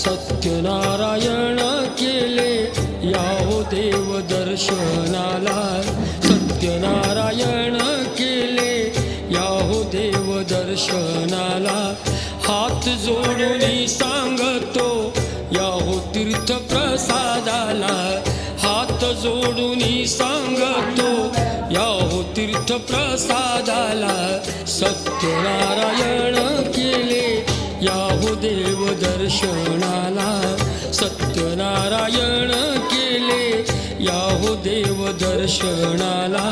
सत्यनारायण केले याहो देव दर्शनाला, सत्यनारायण केले याहो देव दर्शनाला। हात जोडून सांगतो याहो तीर्थ प्रसादाला, हात जोडून सांगतो याहो तीर्थ प्रसादाला। सत्यनारायण केले याहो देव दर्शनाला, सत्यनारायण केले याहो देव दर्शनाला।